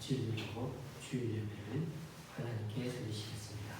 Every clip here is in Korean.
주일로 주일 예배를 하나님께 드리시겠습니다.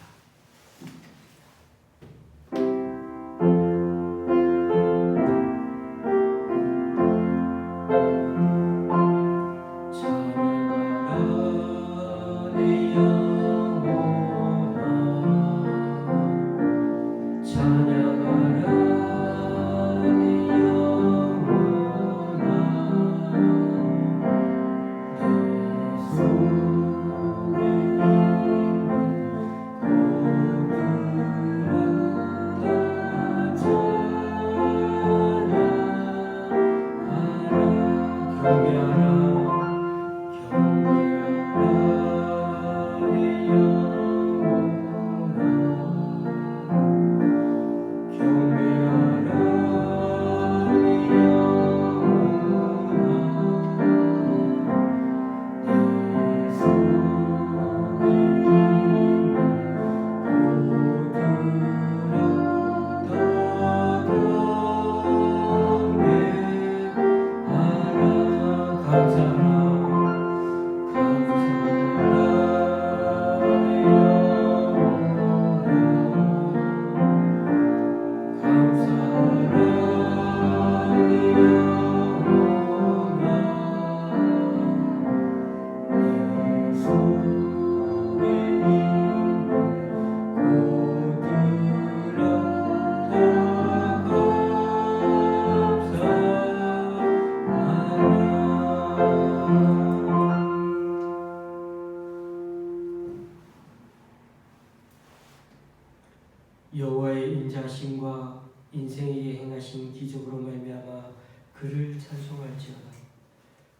여호와의 인자하심과 인생에게 행하신 기적으로 말미암아 그를 찬송할지어다.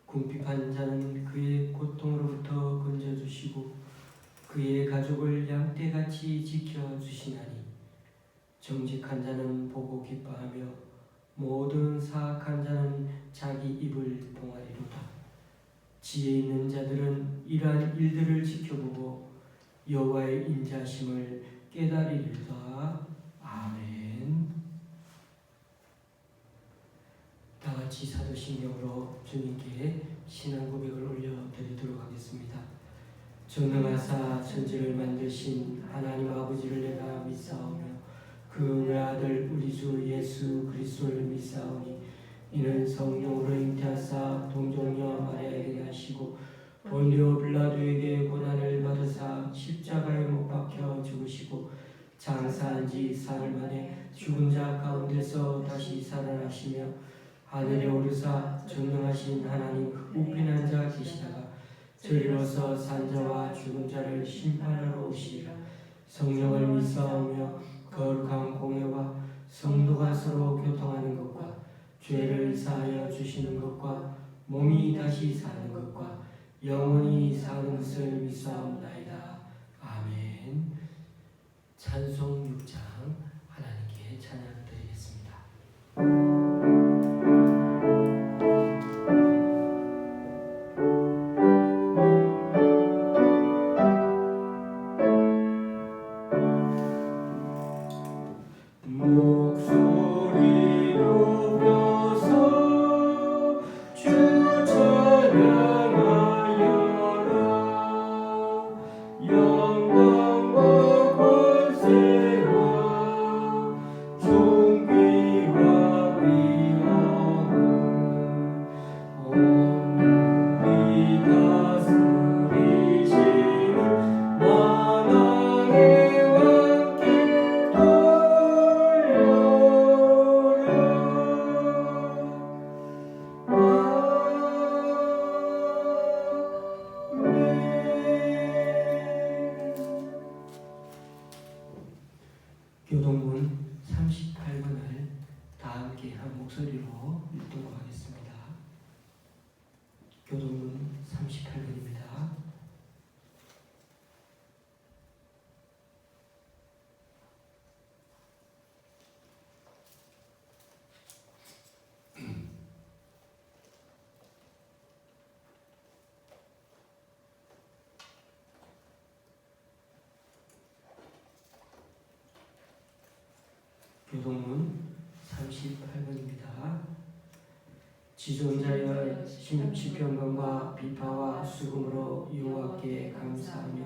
궁핍한 자는 그의 고통으로부터 건져주시고 그의 가족을 양떼같이 지켜주시나니 정직한 자는 보고 기뻐하며 모든 사악한 자는 자기 입을 봉하리로다. 지혜 있는 자들은 이러한 일들을 지켜보고 여호와의 인자하심을 깨달으리로다. 아멘. 다 같이 사도신경으로 주님께 신앙 고백을 올려드리도록 하겠습니다. 전능하사 천지를 만드신 하나님 아버지를 내가 믿사오며 그 외아들 우리 주 예수 그리스도를 믿사오니 이는 성령으로 잉태하사 동정녀 마리아에게 하시고 본디오 빌라도에게 고난을 받으사 십자가에 못 박혀 죽으시고 장사한 지 사흘 만에 죽은 자 가운데서 다시 살아나시며 하늘에 오르사 전능하신 하나님 우편한 자 계시다가 저리로서 산 자와 죽은 자를 심판하러 오시리라. 성령을 믿사오며 거룩한 공회와 성도가 서로 교통하는 것과 죄를 사하여 주시는 것과 몸이 다시 사는 것과 영원히 사는 것을 믿사옵나이다. 아멘. 찬송 6장 하나님께 찬양드리겠습니다. 교동문 38번을 다 함께 한 목소리로 읽도록 하겠습니다. 교동문 38번입니다. 교동문 38번입니다. 지존자여 시편과 비파와 수금으로 여호와께 감사하며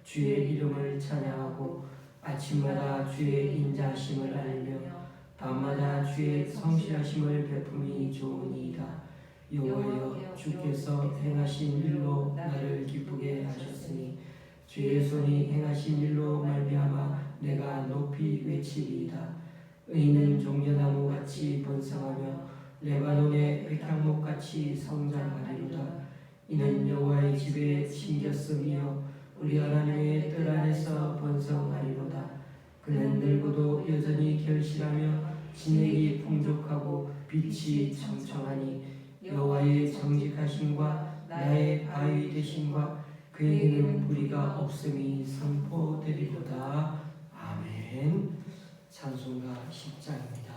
주의 이름을 찬양하고 아침마다 주의 인자하심을 알며 밤마다 주의 성실하심을 베품이 좋으니이다. 여호와여 주께서 행하신 일로 나를 기쁘게 하셨으니 주의 손이 행하신 일로 말미암아 내가 높이 외치리이다. 의인은 종려나무같이 번성하며 레바논의 백향목같이 성장하리로다. 이는 여호와의 집에 심겼음이요 우리 하나님의 뜰 안에서 번성하리로다. 그는 늙어도 여전히 결실하며 진액이 풍족하고 빛이 청청하니 여호와의 정직하심과 나의 바위 되심과 그에게는 무리가 없음이 선포되리로다. 아멘. 찬송가 10장입니다.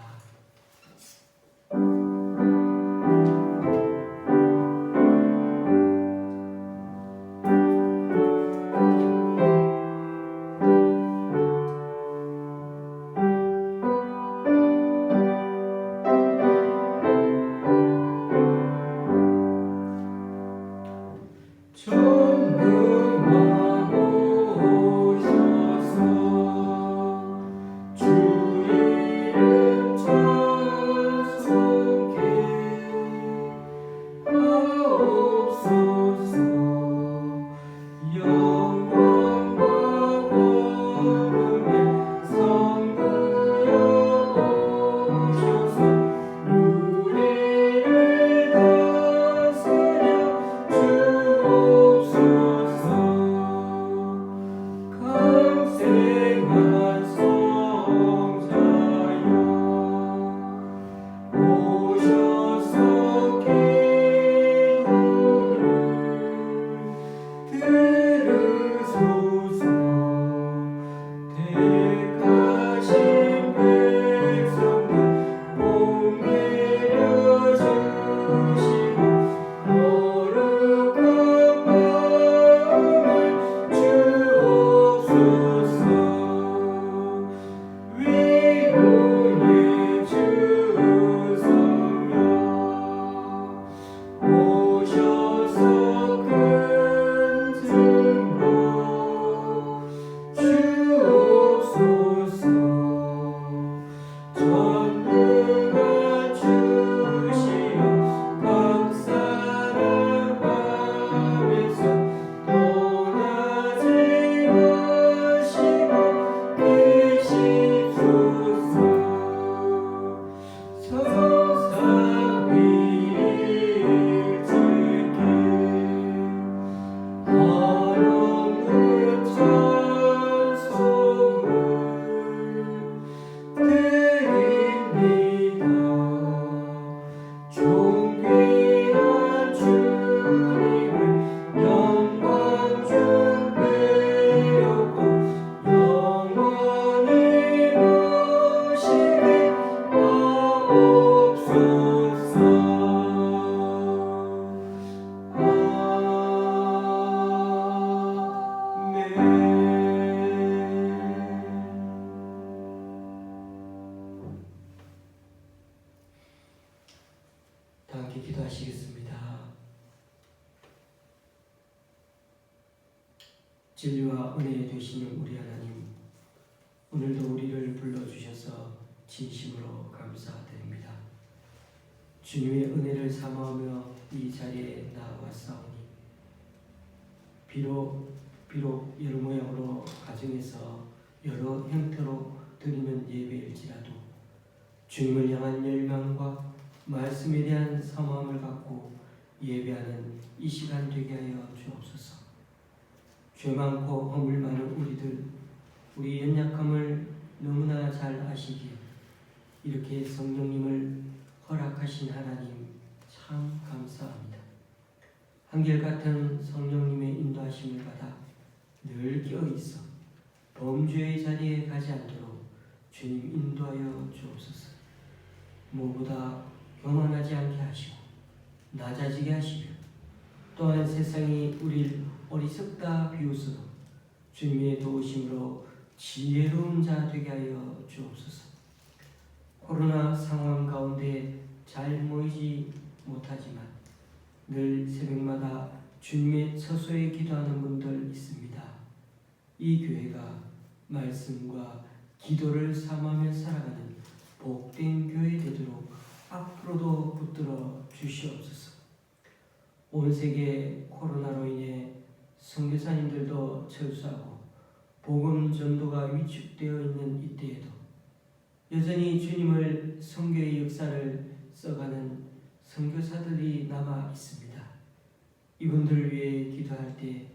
진리와 은혜에 되시는 우리 하나님, 오늘도 우리를 불러주셔서 진심으로 감사드립니다. 주님의 은혜를 사모하며 이 자리에 나왔사오니 비록 여러 모양으로 가정에서 여러 형태로 드리는 예배일지라도 주님을 향한 열망과 말씀에 대한 사모함을 갖고 예배하는 이 시간 되게 하여 주옵소서. 죄 많고 허물 많은 우리 연약함을 너무나 잘 아시기에 이렇게 성령님을 허락하신 하나님 참 감사합니다. 한결같은 성령님의 인도하심을 받아 늘 깨어있어 범죄의 자리에 가지 않도록 주님 인도하여 주옵소서. 무엇보다 교만하지 않게 하시고 낮아지게 하시며 또한 세상이 우리를 어리석다 비웃어도 주님의 도우심으로 지혜로운 자 되게 하여 주옵소서. 코로나 상황 가운데 잘 모이지 못하지 늘 새벽마다 주님의 처소에 기도하는 분들 있습니다. 이 교회가 말씀과 기도를 삼으며 살아가는 복된 교회 되도록 앞으로도 붙들어 주시옵소서. 온 세계 코로나로 인해 선교사님들도 철수하고 복음 전도가 위축되어 있는 이때에도 여전히 주님을 선교의 역사를 써가는 선교사들이 남아 있습니다. 이분들을 위해 기도할 때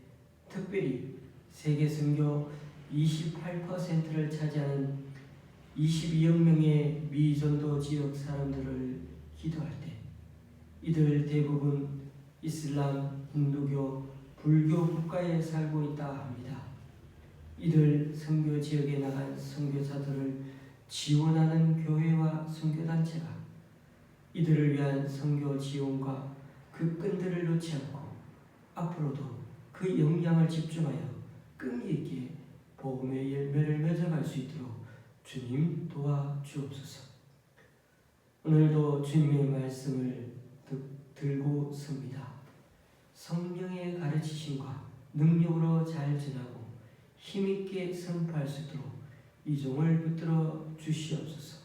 특별히 세계 선교 28%를 차지하는 22억 명의 미전도 지역 사람들을 기도할 때 이들 대부분 이슬람, 힌두교, 불교 국가에 살고 있다 합니다. 이들 선교 지역에 나간 선교사들을 지원하는 교회와 선교단체가 이들을 위한 선교 지원과 그 끈들을 놓지 않고 앞으로도 그 역량을 집중하여 끈기 있게 복음의 열매를 맺어갈 수 있도록 주님 도와주옵소서. 오늘도 주님의 말씀을 들고 섭니다. 성령의 가르치심과 능력으로 잘 전하고 힘있게 선포할 수 있도록 이 종을 붙들어 주시옵소서.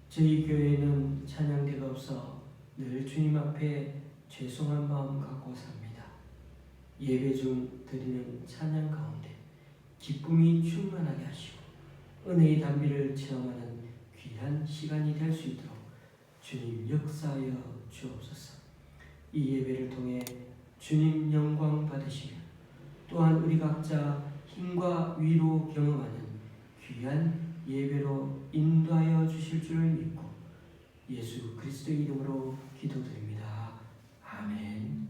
저희 교회는 찬양대가 없어 늘 주님 앞에 죄송한 마음 갖고 삽니다. 예배 중 드리는 찬양 가운데 기쁨이 충만하게 하시고 은혜의 단비를 체험하는 귀한 시간이 될 수 있도록 주님 역사하여 주옵소서. 이 예배를 통해 주님 영광 받으시며 또한 우리 각자 힘과 위로 경험하는 귀한 예배로 인도하여 주실 줄 믿고 예수 그리스도의 이름으로 기도드립니다. 아멘.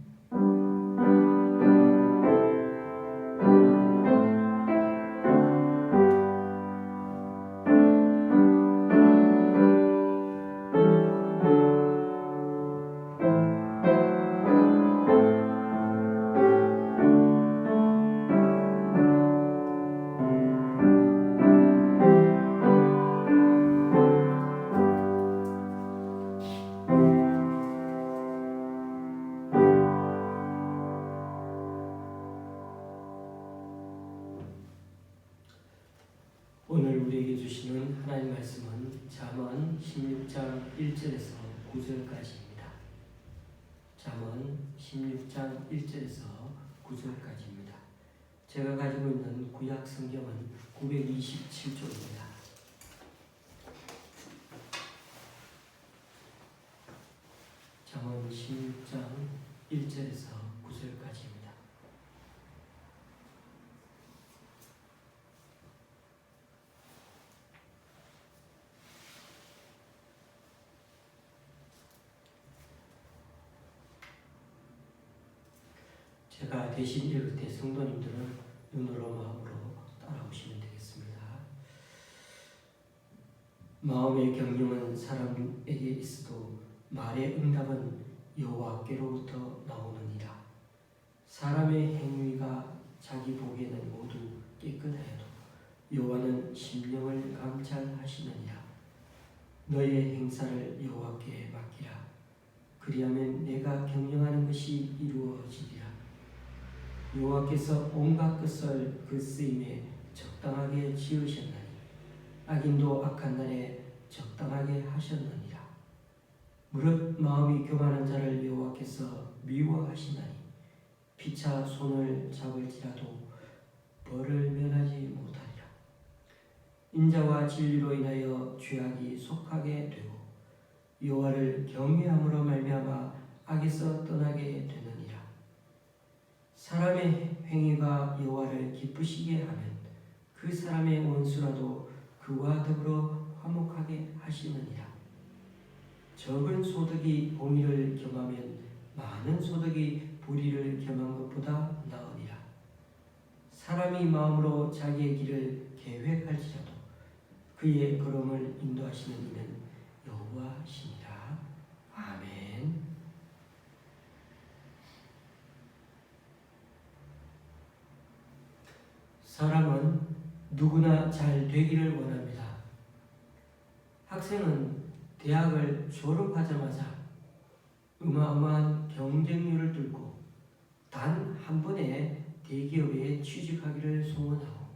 오늘 우리에게 주시는 하나님 말씀은 잠언 16장 1절에서 9절까지입니다. 잠언 16장 1절에서 9절까지입니다. 제가 가지고 있는 구약 성경은 927쪽입니다. 잠언 16장 1절에서 9절까지입니다. 제가 대신 읽을 때 성도님들은 눈으로 마음으로 따라오시면 되겠습니다. 마음의 경륜은 사람에게 있어도 말의 응답은 여호와께로부터 나오느니라. 사람의 행위가 자기 보기에는 모두 깨끗하여도 여호와는 심령을 감찰하시느니라. 너의 행사를 여호와께 맡기라. 그리하면 내가 경영하는 것이 이루어지리라. 여호와께서 온갖 것을 그 쓰임에 적당하게 지으셨나니 악인도 악한 날에 적당하게 하셨느니라. 무릇 마음이 교만한 자를 여호와께서 미워하시나니 피차 손을 잡을지라도 벌을 면하지 못하리라. 인자와 진리로 인하여 죄악이 속하게 되고 여호와를 경외함으로 말미암아 악에서 떠나게 되느니라. 사람의 행위가 여호와를 기쁘시게 하면 그 사람의 원수라도 그와 더불어 화목하게 하시느니라. 적은 소득이 공의를 겸하면 많은 소득이 불의를 겸한 것보다 나으니라. 사람이 마음으로 자기의 길을 계획할지라도 그의 걸음을 인도하시는 이는 여호와시니라. 아멘. 사람은 누구나 잘 되기를 원합니다. 학생은 대학을 졸업하자마자 어마어마한 경쟁률을 뚫고 단 한 번에 대기업에 취직하기를 소원하고,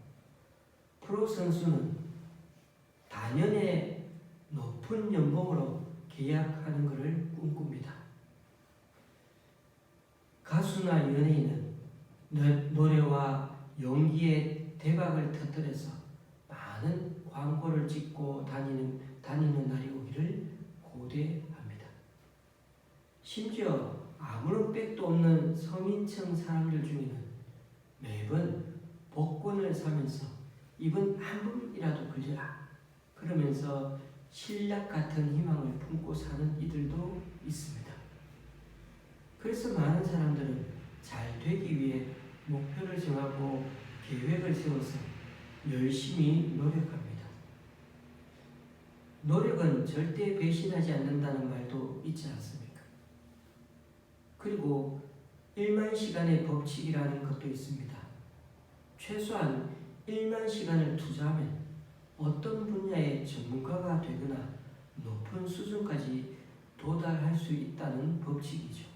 프로 선수는 단연의 높은 연봉으로 계약하는 것을 꿈꿉니다. 가수나 연예인은 노래와 연기의 대박을 터뜨려서 많은 광고를 찍고 다니는 날이 오기를 고대합니다. 심지어 아무런 백도 없는 서민층 사람들 중에는 매번 복권을 사면서 이번 한 번이라도 걸려라 그러면서 신락 같은 희망을 품고 사는 이들도 있습니다. 그래서 많은 사람들은 잘 되기 위해 목표를 정하고 계획을 세워서 열심히 노력합니다. 노력은 절대 배신하지 않는다는 말도 있지 않습니까? 그리고 1만 시간의 법칙이라는 것도 있습니다. 최소한 1만 시간을 투자하면 어떤 분야의 전문가가 되거나 높은 수준까지 도달할 수 있다는 법칙이죠.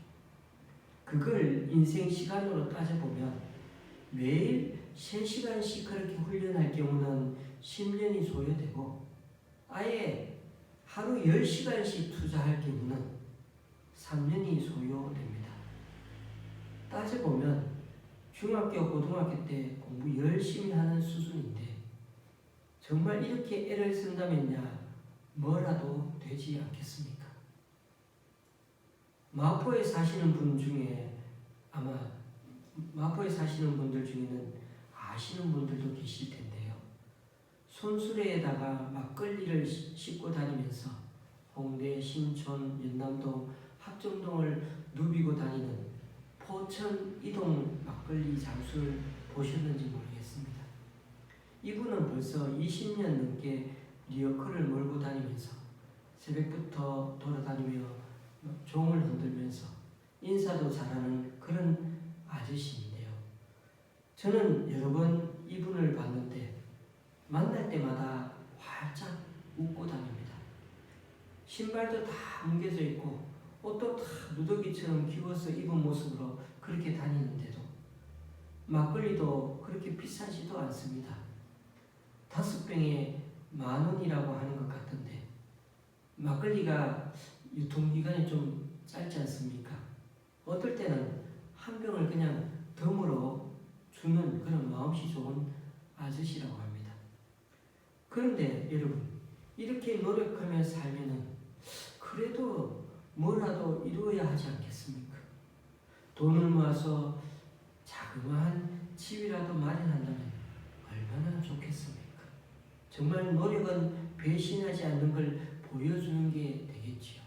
그걸 인생 시간으로 따져보면 매일 3시간씩 그렇게 훈련할 경우는 10년이 소요되고, 아예 하루 10시간씩 투자할 경우는 3년이 소요됩니다. 따져보면 중학교, 고등학교 때 공부 열심히 하는 수준인데 정말 이렇게 애를 쓴다면야 뭐라도 되지 않겠습니까? 마포에 사시는 분 중에 아마 마포에 사시는 분들 중에는 아시는 분들도 계실 텐데요. 손수레에다가 막걸리를 싣고 다니면서 홍대, 신촌, 연남동, 합정동을 누비고 다니는 포천 이동 막걸리 장수를 보셨는지 모르겠습니다. 이분은 벌써 20년 넘게 리어커를 몰고 다니면서 새벽부터 돌아다니며 종을 흔들면서 인사도 잘하는 그런 아저씨인데요. 저는 여러 번 이분을 봤는데 만날 때마다 활짝 웃고 다닙니다. 신발도 다 뭉개져 있고 옷도 다 누더기처럼 기워서 입은 모습으로 그렇게 다니는데도 막걸리도 그렇게 비싸지도 않습니다. 5병에 10,000원이라고 하는 것 같던데, 막걸리가 유통기간이 좀 짧지 않습니까? 어떨 때는 한 병을 그냥 덤으로 주는 그런 마음씨 좋은 아저씨라고 합니다. 그런데 여러분, 이렇게 노력하며 살면은 그래도 뭐라도 이루어야 하지 않겠습니까? 돈을 모아서 자그마한 집이라도 마련한다면 얼마나 좋겠습니까? 정말 노력은 배신하지 않는 걸 보여주는 게 되겠지요.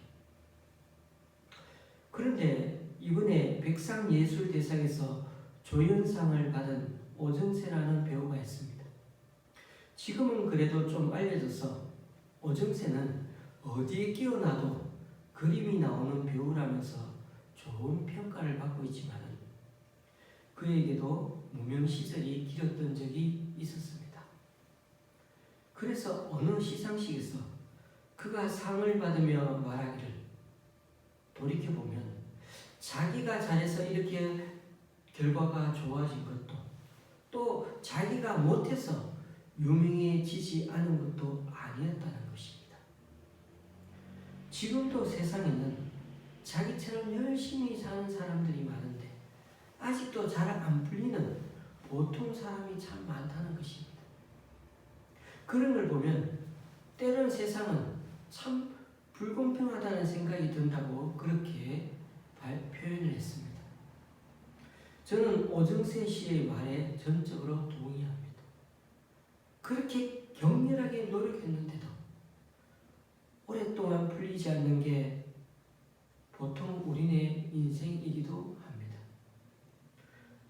그런데 이번에 백상예술대상에서 조연상을 받은 오정세라는 배우가 있습니다. 지금은 그래도 좀 알려져서 오정세는 어디에 끼어나도 그림이 나오는 배우라면서 좋은 평가를 받고 있지만 그에게도 무명 시절이 길었던 적이 있었습니다. 그래서 어느 시상식에서 그가 상을 받으며 말하기를, 돌이켜보면 자기가 잘해서 이렇게 결과가 좋아진 것도, 또 자기가 못해서 유명해지지 않은 것도 아니었다는 것입니다. 지금도 세상에는 자기처럼 열심히 사는 사람들이 많은데 아직도 잘 안 풀리는 보통 사람이 참 많다는 것입니다. 그런 걸 보면 때론 세상은 참 불공평하다는 생각이 든다고 그렇게 표현을 했습니다. 저는 오정세 씨의 말에 전적으로 동의합니다. 그렇게 격렬하게 노력했는데도 오랫동안 풀리지 않는 게 보통 우리네 인생이기도 합니다.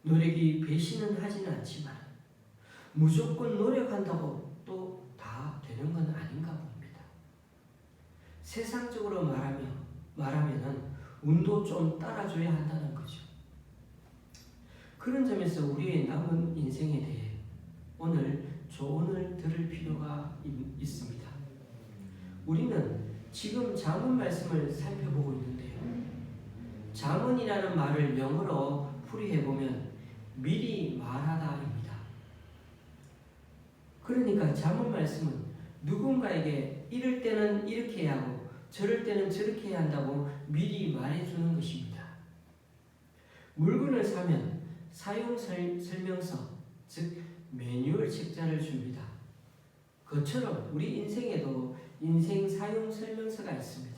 노력이 배신은 하지는 않지만 무조건 노력한다고 또 다 되는 건 아닌가 봅니다. 세상적으로 말하면은 운도 좀 따라줘야 한다는 거죠. 그런 점에서 우리의 남은 인생에 대해 오늘 조언을 들을 필요가 있습니다. 우리는 지금 잠언 말씀을 살펴보고 있는데요. 잠언이라는 말을 영어로 풀이해보면 미리 말하다입니다. 그러니까 잠언 말씀은 누군가에게 이럴 때는 이렇게 해야 하고 저럴 때는 저렇게 해야 한다고 미리 말해주는 것입니다. 물건을 사면 사용 설명서, 즉 매뉴얼 책자를 줍니다. 그처럼 우리 인생에도 인생 사용 설명서가 있습니다.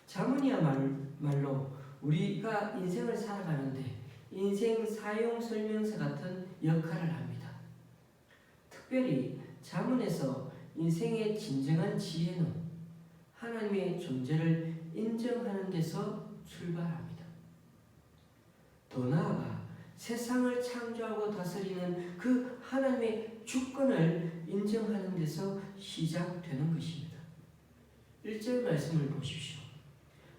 잠언이야말로 우리가 인생을 살아가는데 인생 사용 설명서 같은 역할을 합니다. 특별히 잠언에서 인생의 진정한 지혜는 하나님의 존재를 인정하는 데서 출발합니다. 더 나아가 세상을 창조하고 다스리는 그 하나님의 주권을 인정하는 데서 시작되는 것입니다. 1절 말씀을 보십시오.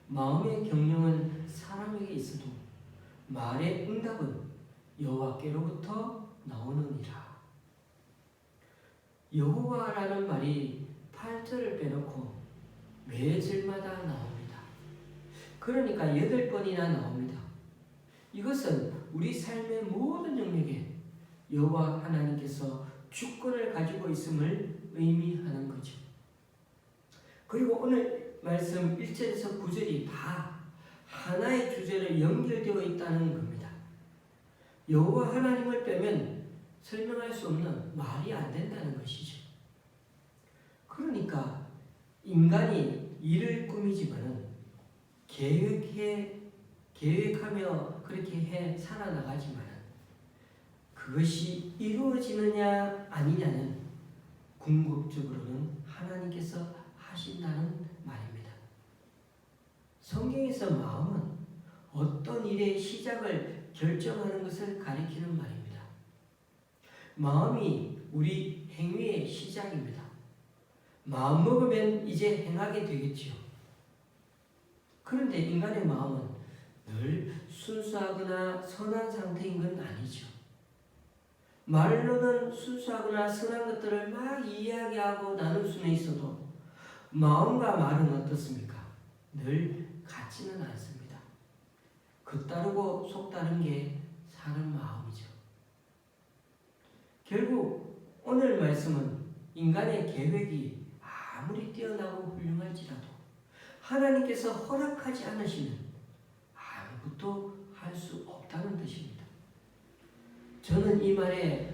마음의 경영은 사람에게 있어도 말의 응답은 여호와께로부터 나오느니라. 여호와라는 말이 8절을 빼놓고 매 절마다 나옵니다. 그러니까 8번이나 나옵니다. 이것은 우리 삶의 모든 영역에 여호와 하나님께서 주권을 가지고 있음을 의미하는 거죠. 그리고 오늘 말씀 1절에서 9절이 다 하나의 주제로 연결되어 있다는 겁니다. 여호와 하나님을 빼면 설명할 수 없는 말이 안 된다는 것이죠. 그러니까 인간이 일을 꾸미지만은 계획하며 그렇게 해 살아나가지만은 그것이 이루어지느냐 아니냐는 궁극적으로는 하나님께서 하신다는 말입니다. 성경에서 마음은 어떤 일의 시작을 결정하는 것을 가리키는 말입니다. 마음이 우리 행위의 시작입니다. 마음 먹으면 이제 행하게 되겠지요. 그런데 인간의 마음은 늘 순수하거나 선한 상태인 건 아니죠. 말로는 순수하거나 선한 것들을 막 이야기하고 나눌 수는 있어도 마음과 말은 어떻습니까? 늘 같지는 않습니다. 겉다르고 속다른 게 사람 마음이죠. 결국 오늘 말씀은 인간의 계획이 아무리 뛰어나고 훌륭할지라도 하나님께서 허락하지 않으시면 아무것도 할 수 없다는 뜻입니다. 저는 이 말에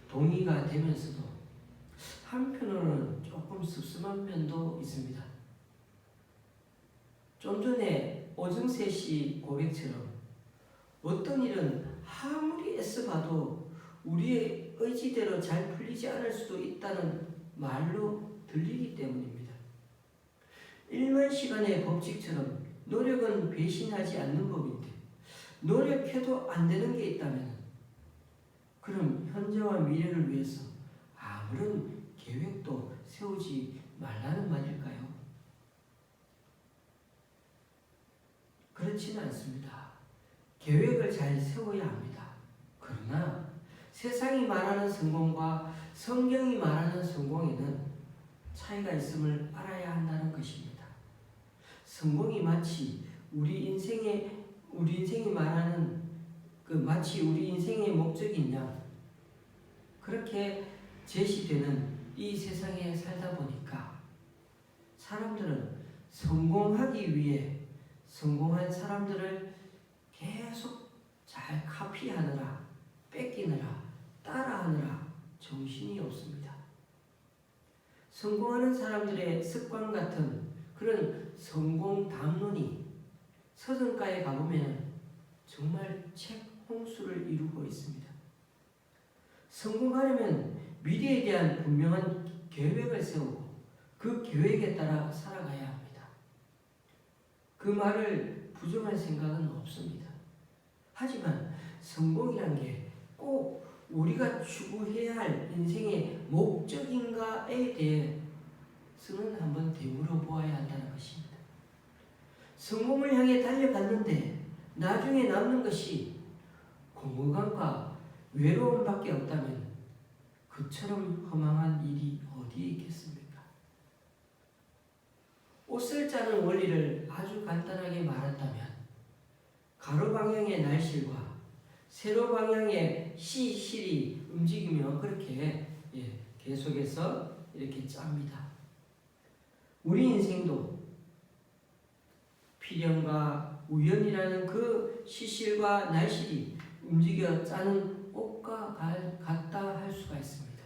동의가 되면서도 한편으로는 조금 씁쓸한 면도 있습니다. 좀 전에 오정세 씨 고백처럼 어떤 일은 아무리 애써봐도 우리의 의지대로 잘 풀리지 않을 수도 있다는 말로 들리기 때문입니다. 1만 시간의 법칙처럼 노력은 배신하지 않는 법인데 노력해도 안 되는 게 있다면 그럼 현재와 미래를 위해서 아무런 계획도 세우지 말라는 말일까요? 그렇지는 않습니다. 계획을 잘 세워야 합니다. 그러나 세상이 말하는 성공과 성경이 말하는 성공에는 차이가 있음을 알아야 한다는 것입니다. 성공이 마치 우리 인생이 말하는 마치 우리 인생의 목적인 양 그렇게 제시되는 이 세상에 살다 보니까 사람들은 성공하기 위해 성공한 사람들을 계속 잘 카피하느라 뺏기느라 따라하느라 정신이 없습니다. 성공하는 사람들의 습관 같은 그런 성공 담론이 서점가에 가보면 정말 책 홍수를 이루고 있습니다. 성공하려면 미래에 대한 분명한 계획을 세우고 그 계획에 따라 살아가야 합니다. 그 말을 부정할 생각은 없습니다. 하지만 성공이란 게 꼭 우리가 추구해야 할 인생의 목적인가에 대해서는 한번 되물어 보아야 한다는 것입니다. 성공을 향해 달려갔는데 나중에 남는 것이 공허감과 외로움밖에 없다면 그처럼 허망한 일이 어디에 있겠습니까? 꽃을 짜는 원리를 아주 간단하게 말한다면 가로 방향의 날실과 세로 방향의 시실이 움직이면 그렇게 계속해서 이렇게 짭니다. 우리 인생도 필연과 우연이라는 그 시실과 날실이 움직여 짜는 꽃과 같다 할 수가 있습니다.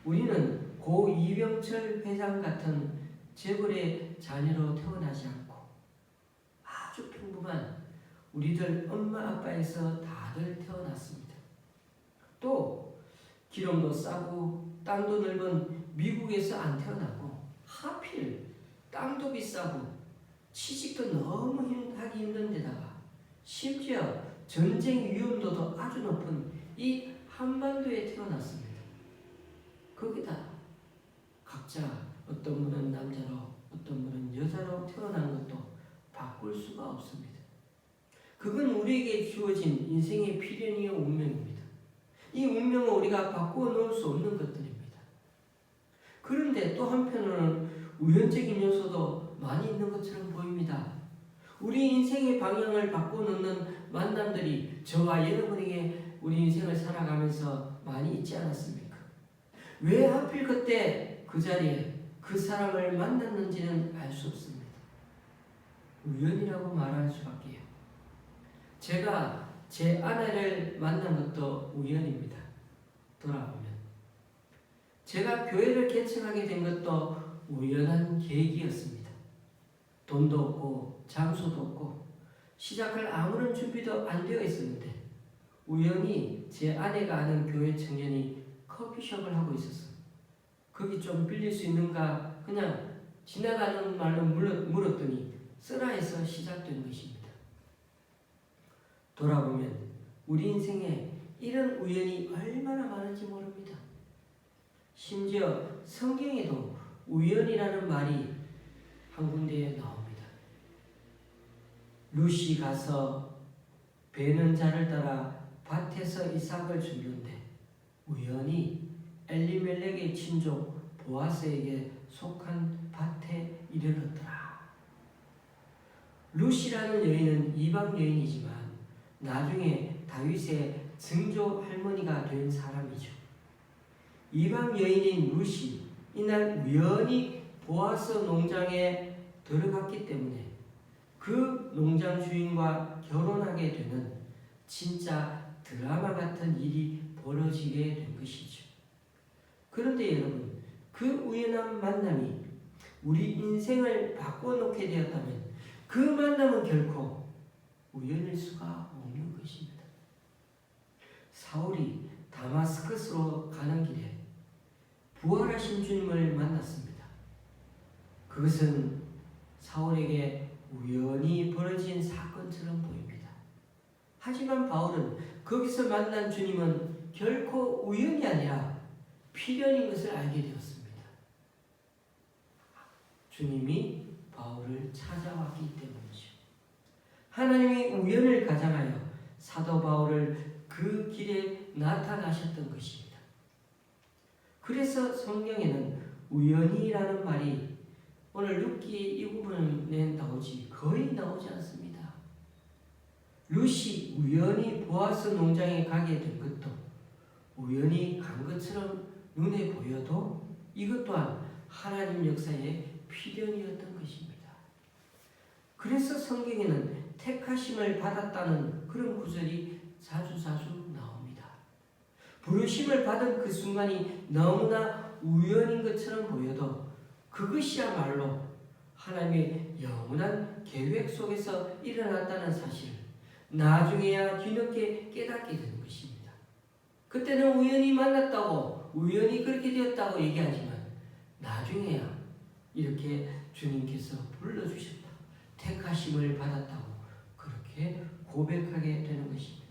우리는 고 이병철 회장 같은 재벌의 자녀로 태어나지 않고 아주 평범한 우리들 엄마 아빠에서 다들 태어났습니다. 또 기름도 싸고 땅도 넓은 미국에서 안 태어나고 하필 땅도 비싸고 취직도 너무 하기 힘든 데다가 심지어 전쟁 위험도도 아주 높은 이 한반도에 태어났습니다. 거기다 각자 어떤 분은 남자로 어떤 분은 여자로 태어난 것도 바꿀 수가 없습니다. 그건 우리에게 주어진 인생의 필연이요 운명입니다. 이 운명을 우리가 바꾸어 놓을 수 없는 것들입니다. 그런데 또 한편으로는 우연적인 요소도 많이 있는 것처럼 보입니다. 우리 인생의 방향을 바꾸어 놓는 만남들이 저와 여러분에게 우리 인생을 살아가면서 많이 있지 않았습니까? 왜 하필 그때 그 자리에 그 사람을 만났는지는 알 수 없습니다. 우연이라고 말할 수밖에요. 제가 제 아내를 만난 것도 우연입니다. 돌아보면 제가 교회를 개척하게 된 것도 우연한 계기였습니다. 돈도 없고 장소도 없고 시작할 아무런 준비도 안 되어 있었는데 우연히 제 아내가 아는 교회 청년이 커피숍을 하고 있었어요. 거기 좀 빌릴 수 있는가 그냥 지나가는 말로 물었더니 쓰라 해서 시작된 것입니다. 돌아보면 우리 인생에 이런 우연이 얼마나 많은지 모릅니다. 심지어 성경에도 우연이라는 말이 한 군데에 나옵니다. 룻이 가서 베는 자를 따라 밭에서 이삭을 줍는데 우연히 엘리멜렉의 친족 보아스에게 속한 밭에 이르렀더라. 룻이라는 여인은 이방 여인이지만 나중에 다윗의 증조 할머니가 된 사람이죠. 이방 여인인 룻이 이날 우연히 보아스 농장에 들어갔기 때문에 그 농장 주인과 결혼하게 되는 진짜 드라마 같은 일이 벌어지게 된 것이죠. 그런데 여러분, 그 우연한 만남이 우리 인생을 바꿔놓게 되었다면 그 만남은 결코 우연일 수가 없는 것입니다. 사울이 다마스커스로 가는 길에 부활하신 주님을 만났습니다. 그것은 사울에게 우연히 벌어진 사건처럼 보입니다. 하지만 바울은 거기서 만난 주님은 결코 우연이 아니라 필연인 것을 알게 되었습니다. 주님이 바울을 찾아왔기 때문이죠. 하나님이 우연을 가장하여 사도 바울을 그 길에 나타나셨던 것입니다. 그래서 성경에는 우연이라는 말이 오늘 룻기 이 부분에 나오지 거의 나오지 않습니다. 룻이 우연히 보아스 농장에 가게 된 것도 우연히 간 것처럼 눈에 보여도 이것 또한 하나님 역사의 필연이었던 것입니다. 그래서 성경에는 택하심을 받았다는 그런 구절이 자주 나옵니다. 부르심을 받은 그 순간이 너무나 우연인 것처럼 보여도 그것이야말로 하나님의 영원한 계획 속에서 일어났다는 사실을 나중에야 뒤늦게 깨닫게 되는 것입니다. 그때는 우연히 만났다고 우연히 그렇게 되었다고 얘기하지만 나중에야 이렇게 주님께서 불러주셨다, 택하심을 받았다고 그렇게 고백하게 되는 것입니다.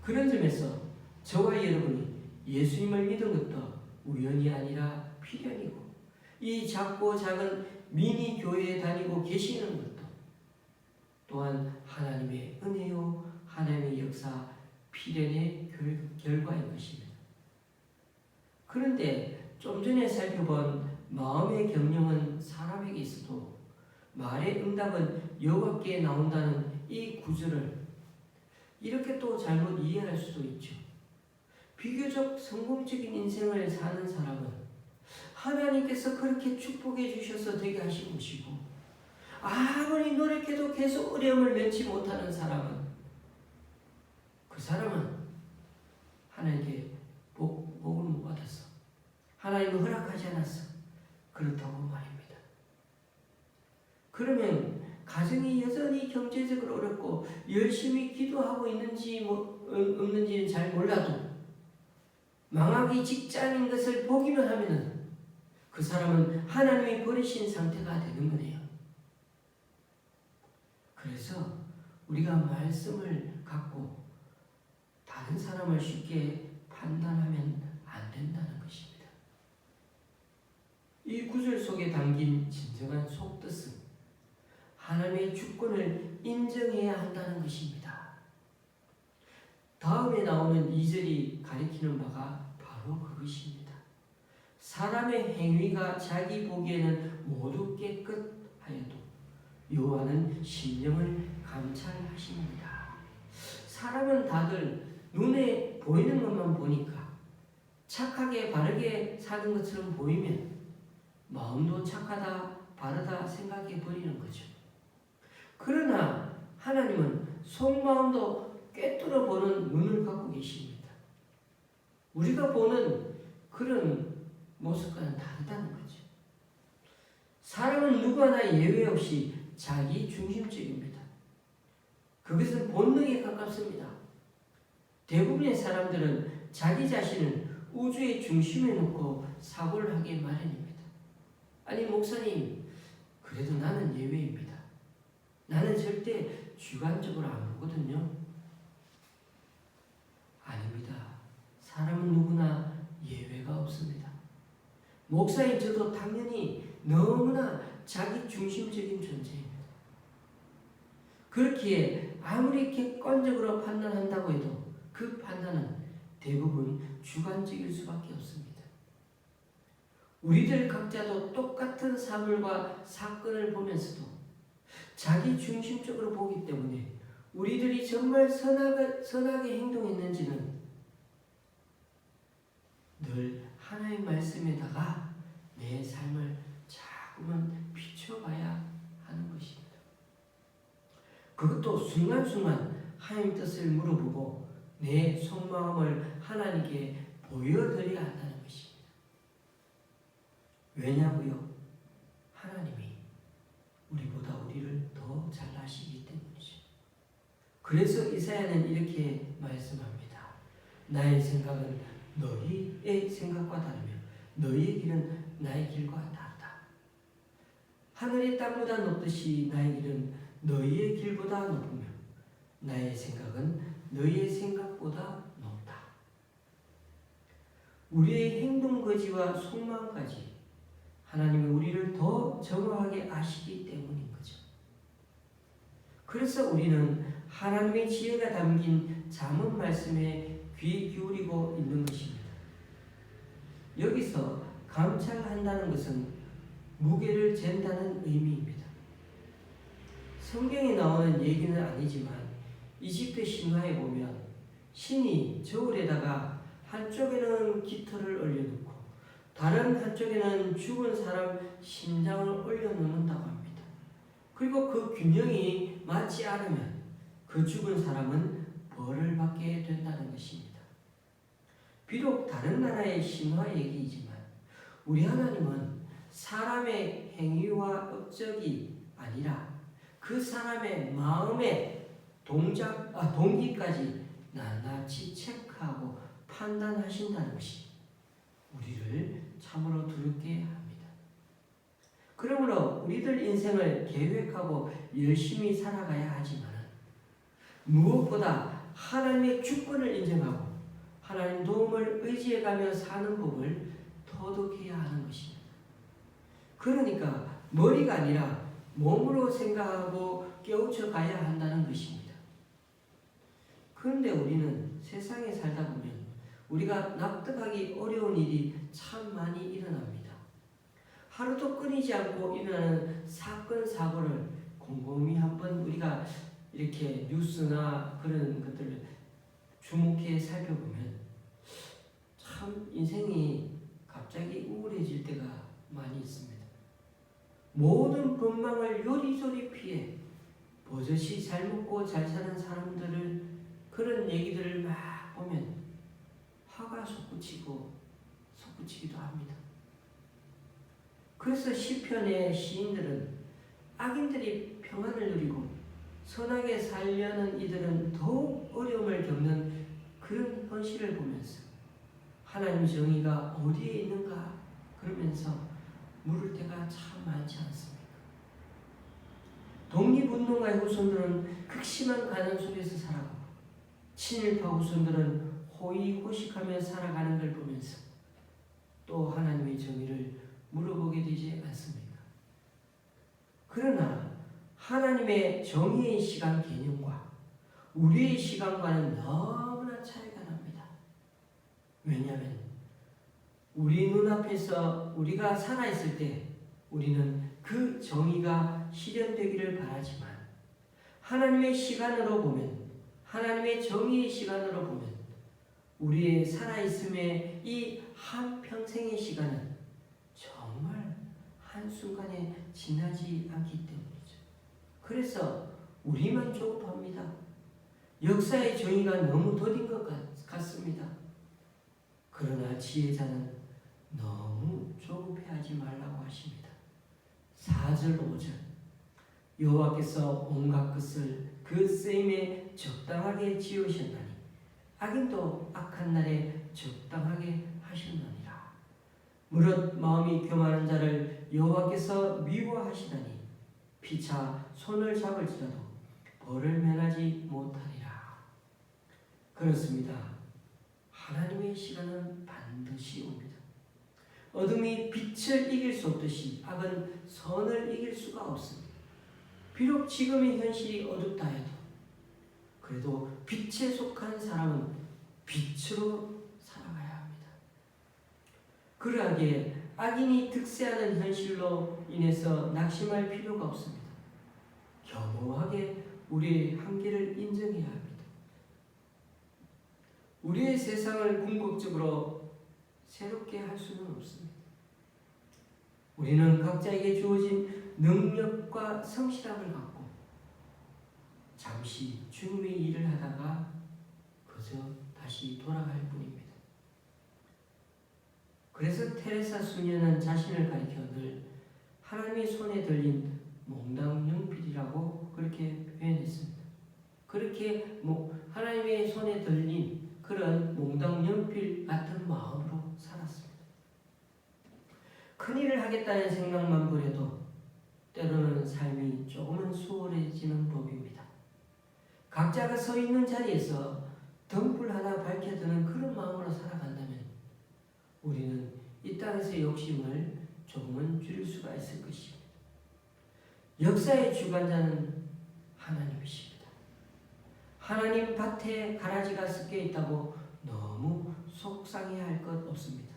그런 점에서 저와 여러분이 예수님을 믿은 것도 우연이 아니라 필연이고 이 작고 작은 미니 교회에 다니고 계시는 것도 또한 하나님의 은혜요 하나님의 역사 필연의 결과인 것입니다. 그런데 좀 전에 살펴본 마음의 경영은 말의 응답은 여호와께 나온다는 이 구절을 이렇게 또 잘못 이해할 수도 있죠. 비교적 성공적인 인생을 사는 사람은 하나님께서 그렇게 축복해 주셔서 되게 하신 것이고, 아무리 노력해도 계속 어려움을 면치 못하는 사람은 그 사람은 하나님께 복을 못 받았어. 하나님은 허락하지 않았어. 그렇다고 말입니다. 그러면 가정이 여전히 경제적으로 어렵고 열심히 기도하고 있는지 없는지는 잘 몰라도 망하기 직전인 것을 보기만 하면은 그 사람은 하나님이 버리신 상태가 되는 거네요. 그래서 우리가 말씀을 갖고 다른 사람을 쉽게 판단하면 안 된다는 것입니다. 이 구절 속에 담긴 진정한 속뜻은 하나님의 주권을 인정해야 한다는 것입니다. 다음에 나오는 2절이 가리키는 바가 바로 그것입니다. 사람의 행위가 자기 보기에는 모두 깨끗하여도 여호와는 심령을 감찰하십니다. 사람은 다들 눈에 보이는 것만 보니까 착하게 바르게 사는 것처럼 보이면 마음도 착하다 바르다 생각해 버리는 거죠. 그러나 하나님은 속마음도 꿰뚫어 보는 눈을 갖고 계십니다. 우리가 보는 그런 모습과는 다르다는 거죠. 사람은 누구 하나 예외 없이 자기 중심적입니다. 그것은 본능에 가깝습니다. 대부분의 사람들은 자기 자신을 우주의 중심에 놓고 사고를 하기 마련입니다. 아니 목사님, 그래도 나는 예외입니다. 나는 절대 주관적으로 안 보거든요. 아닙니다. 사람은 누구나 예외가 없습니다. 목사인 저도 당연히 너무나 자기 중심적인 존재입니다. 그렇기에 아무리 객관적으로 판단한다고 해도 그 판단은 대부분 주관적일 수밖에 없습니다. 우리들 각자도 똑같은 사물과 사건을 보면서도 자기 중심적으로 보기 때문에 우리들이 정말 선하게 행동했는지는 늘 하나님 말씀에다가 내 삶을 자꾸만 비춰봐야 하는 것입니다. 그것도 순간순간 하나님 뜻을 물어보고 내 속마음을 하나님께 보여드려야 한다는 것입니다. 왜냐고요? 하나님이 우리보다 우리를 더 잘 아시기 때문이죠. 그래서 이사야는 이렇게 말씀합니다. 나의 생각은 너희의 생각과 다르며 너희의 길은 나의 길과 다르다. 하늘이 땅보다 높듯이 나의 길은 너희의 길보다 높으며 나의 생각은 너희의 생각보다 높다. 우리의 행동 거지와 속마음까지 하나님이 우리를 더 정확하게 아시기 때문인 거죠. 그래서 우리는 하나님의 지혜가 담긴 잠언 말씀에 귀 기울이고 있는 것입니다. 여기서 감찰한다는 것은 무게를 잰다는 의미입니다. 성경에 나오는 얘기는 아니지만 이집트 신화에 보면 신이 저울에다가 한쪽에는 깃털을 올려놓고 다른 한쪽에는 죽은 사람 심장을 올려놓는다고 합니다. 그리고 그 균형이 맞지 않으면 그 죽은 사람은 벌을 받게 된다는 것입니다. 비록 다른 나라의 신화 얘기이지만 우리 하나님은 사람의 행위와 업적이 아니라 그 사람의 마음의 동기까지 낱낱이 체크하고 판단하신다는 것이 우리를 참으로 두렵게 합니다. 그러므로 우리들 인생을 계획하고 열심히 살아가야 하지만 무엇보다 하나님의 주권을 인정하고 하나님 도움을 의지해가며 사는 법을 터득해야 하는 것입니다. 그러니까 머리가 아니라 몸으로 생각하고 깨우쳐 가야 한다는 것입니다. 그런데 우리는 세상에 살다 보면 우리가 납득하기 어려운 일이 참 많이 일어납니다. 하루도 끊이지 않고 일어나는 사건 사고를 곰곰이 한번 우리가 이렇게 뉴스나 그런 것들을 주목해 살펴보면 참 인생이 갑자기 우울해질 때가 많이 있습니다. 모든 법망을 요리조리 피해 버젓이 잘 먹고 잘 사는 사람들을 그런 얘기들을 막 보면 화가 솟구치기도 합니다. 그래서 시편의 시인들은 악인들이 평안을 누리고 선하게 살려는 이들은 더욱 어려움을 겪는 그런 현실을 보면서 하나님 정의가 어디에 있는가 그러면서 물을 때가 참 많지 않습니까? 독립운동가의 후손들은 극심한 가난 속에서 살아가고 친일파 후손들은 호의호식하며 살아가는 걸 보면서 또 하나님의 정의를 물어보게 되지 않습니까? 그러나 하나님의 정의의 시간 개념과 우리의 시간과는 너무나 차이가 납니다. 왜냐하면 우리 눈앞에서 우리가 살아있을 때 우리는 그 정의가 실현되기를 바라지만 하나님의 시간으로 보면 하나님의 정의의 시간으로 보면 우리의 살아있음의 이 한평생의 시간은 정말 한순간에 지나지 않기 때문이죠. 그래서 우리만 조급합니다. 역사의 정의가 너무 더딘 것 같습니다. 그러나 지혜자는 너무 조급해하지 말라고 하십니다. 4절 5절 여호와께서 온갖 것을 그 쓰임에 적당하게 지으셨나니 악인도 악한 날에 적당하게 하셨느니라. 무릇 마음이 교만한 자를 여호와께서 미워하시나니 피차 손을 잡을지라도 벌을 면하지 못하리라. 그렇습니다. 하나님의 시간은 반드시 옵니다. 어둠이 빛을 이길 수 없듯이 악은 선을 이길 수가 없습니다. 비록 지금의 현실이 어둡다 해도 그래도 빛에 속한 사람은 빛으로 살아가야 합니다. 그러하기에 악인이 득세하는 현실로 인해서 낙심할 필요가 없습니다. 겸허하게 우리의 한계를 인정해야 합니다. 우리의 세상을 궁극적으로 새롭게 할 수는 없습니다. 우리는 각자에게 주어진 능력과 성실함을 갖고 잠시 주님의 일을 하다가 그저 다시 돌아갈 뿐입니다. 그래서 테레사 수녀는 자신을 가리켜 늘 하나님의 손에 들린 몽당연필이라고 그렇게 표현했습니다. 그렇게 하나님의 손에 들린 그런 몽당연필 같은 마음으로 살았습니다. 큰일을 하겠다는 생각만 버려도 때로는 삶이 조금은 수월해지는 법입니다. 각자가 서 있는 자리에서 등불 하나 밝혀드는 그런 마음으로 살아간다면 우리는 이 땅에서의 욕심을 조금은 줄일 수가 있을 것입니다. 역사의 주관자는 하나님이십니다. 하나님 밭에 가라지가 섞여 있다고 너무 속상해할 것 없습니다.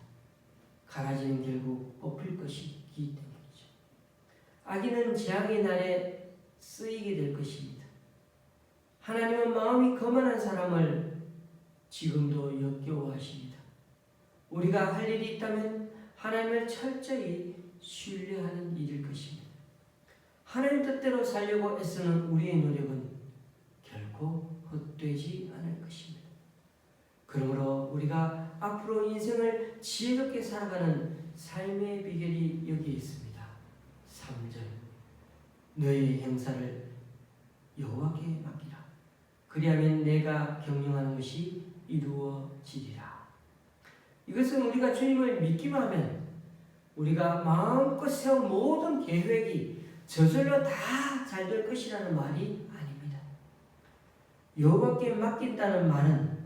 가라지는 결국 뽑힐 것이기 때문이죠. 악인은 재앙의 날에 쓰이게 될 것입니다. 하나님은 마음이 거만한 사람을 지금도 역겨워하십니다. 우리가 할 일이 있다면 하나님을 철저히 신뢰하는 일일 것입니다. 하나님 뜻대로 살려고 애쓰는 우리의 노력은 결코 헛되지 않을 것입니다. 그러므로 우리가 앞으로 인생을 지혜롭게 살아가는 삶의 비결이 여기에 있습니다. 3절 너의 행사를 여호와께 맡기라. 그리하면 내가 경영하는 것이 이루어지리라. 이것은 우리가 주님을 믿기만 하면 우리가 마음껏 세운 모든 계획이 저절로 다 잘 될 것이라는 말이 아닙니다. 여호와께 맡긴다는 말은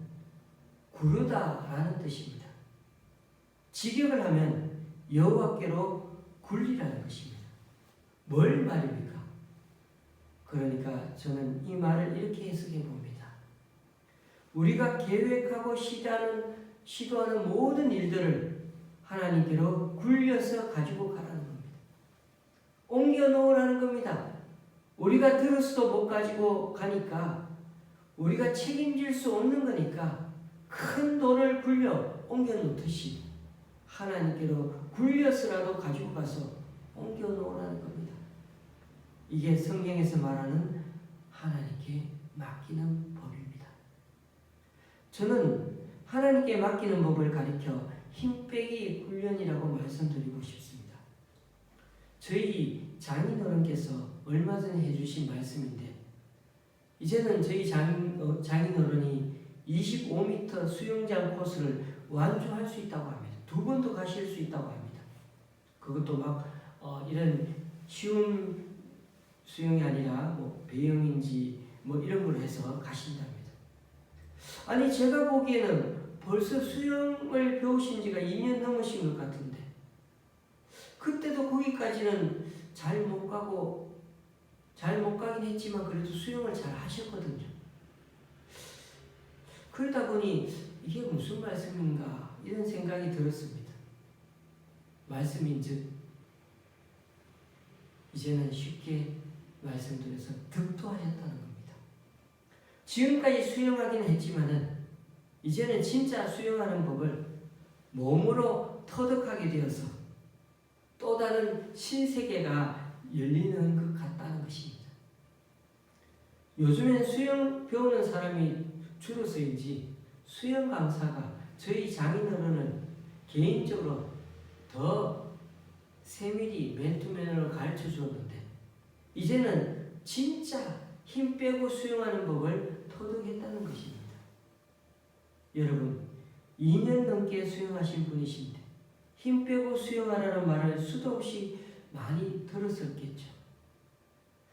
구르다라는 뜻입니다. 직역을 하면 여호와께로 굴리라는 것입니다. 뭘 말입니까? 그러니까 저는 이 말을 이렇게 해석해 봅니다. 우리가 계획하고 시도하는 모든 일들을 하나님께로 굴려서 가지고 가라는 겁니다. 옮겨 놓으라는 겁니다. 우리가 들었어도 못 가지고 가니까, 우리가 책임질 수 없는 거니까 큰 돌을 굴려 옮겨 놓듯이 하나님께로 굴려서라도 가지고 가서 옮겨 놓으라는 겁니다. 이게 성경에서 말하는 하나님께 맡기는 법입니다. 저는 하나님께 맡기는 법을 가리켜 힘 빼기 훈련이라고 말씀드리고 싶습니다. 저희 장인어른께서 얼마 전에 해주신 말씀인데, 이제는 저희 장인어른이 25m 수영장 코스를 완주할 수 있다고 합니다. 2번도 가실 수 있다고 합니다. 그것도 막 이런 쉬운 수영이 아니라 뭐 배영인지 뭐 이런 걸 해서 가신답니다. 아니, 제가 보기에는 벌써 수영을 배우신 지가 2년 넘으신 것 같은데, 그때도 거기까지는 잘 못 가긴 했지만 그래도 수영을 잘 하셨거든요. 그러다 보니 이게 무슨 말씀인가 이런 생각이 들었습니다. 말씀인즉 이제는 쉽게 말씀드려서 득도하셨다는 겁니다. 지금까지 수영하긴 했지만은 이제는 진짜 수영하는 법을 몸으로 터득하게 되어서 또 다른 신세계가 열리는 것 같다는 것입니다. 요즘엔 수영 배우는 사람이 줄어서인지 수영 강사가 저희 장인어른을 개인적으로 더 세밀히 맨투맨으로 가르쳐 주었는데, 이제는 진짜 힘 빼고 수영하는 법을 터득했다는 것입니다. 여러분, 2년 넘게 수영하신 분이신데 힘 빼고 수영하라는 말을 수도 없이 많이 들었었겠죠.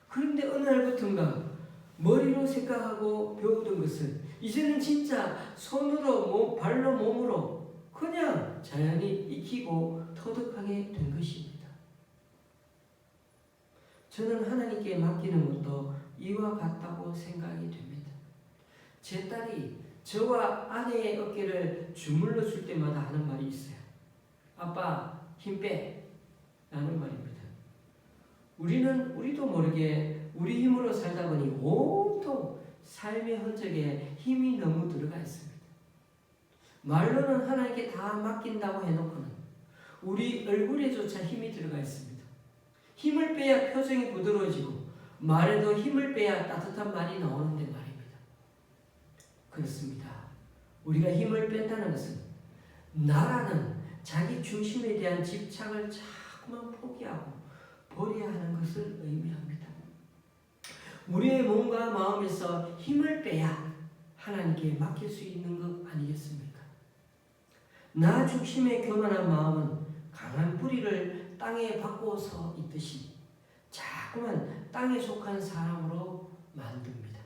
그런데 어느 날부턴가 머리로 생각하고 배우던 것을 이제는 진짜 손으로, 발로, 몸으로 그냥 자연히 익히고 터득하게 된 것입니다. 저는 하나님께 맡기는 것도 이와 같다고 생각이 됩니다. 제 딸이 저와 아내의 어깨를 주물러 줄 때마다 하는 말이 있어요. 아빠, 힘 빼! 라는 말입니다. 우리도 모르게 우리 힘으로 살다 보니 온통 삶의 흔적에 힘이 너무 들어가 있습니다. 말로는 하나님께 다 맡긴다고 해놓고는 우리 얼굴에조차 힘이 들어가 있습니다. 힘을 빼야 표정이 부드러워지고 말에도 힘을 빼야 따뜻한 말이 나오는데 말입니다. 그렇습니다. 우리가 힘을 뺀다는 것은 나라는 자기 중심에 대한 집착을 자꾸만 포기하고 버려야 하는 것을 의미합니다. 우리의 몸과 마음에서 힘을 빼야 하나님께 맡길 수 있는 것 아니겠습니까? 나 중심의 교만한 마음은 강한 뿌리를 땅에 박고서 있듯이 자꾸만 땅에 속한 사람으로 만듭니다.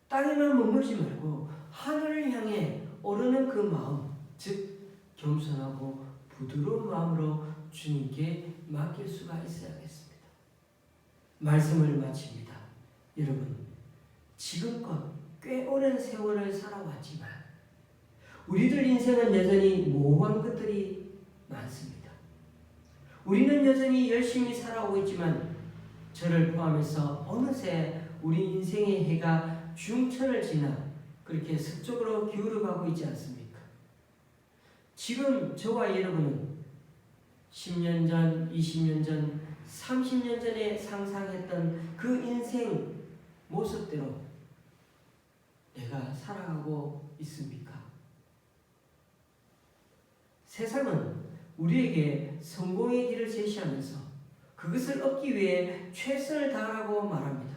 땅에만 머물지 말고 하늘을 향해 오르는 그 마음, 즉 겸손하고 부드러운 마음으로 주님께 맡길 수가 있어야겠습니다. 말씀을 마칩니다. 여러분, 지금껏 꽤 오랜 세월을 살아왔지만 우리들 인생은 여전히 모호한 것들이 많습니다. 우리는 여전히 열심히 살아오고 있지만 저를 포함해서 어느새 우리 인생의 해가 중천을 지나 그렇게 서쪽으로 기울어가고 있지 않습니까? 지금 저와 여러분은 10년 전, 20년 전, 30년 전에 상상했던 그 인생 모습대로 내가 살아가고 있습니까? 세상은 우리에게 성공의 길을 제시하면서 그것을 얻기 위해 최선을 다하라고 말합니다.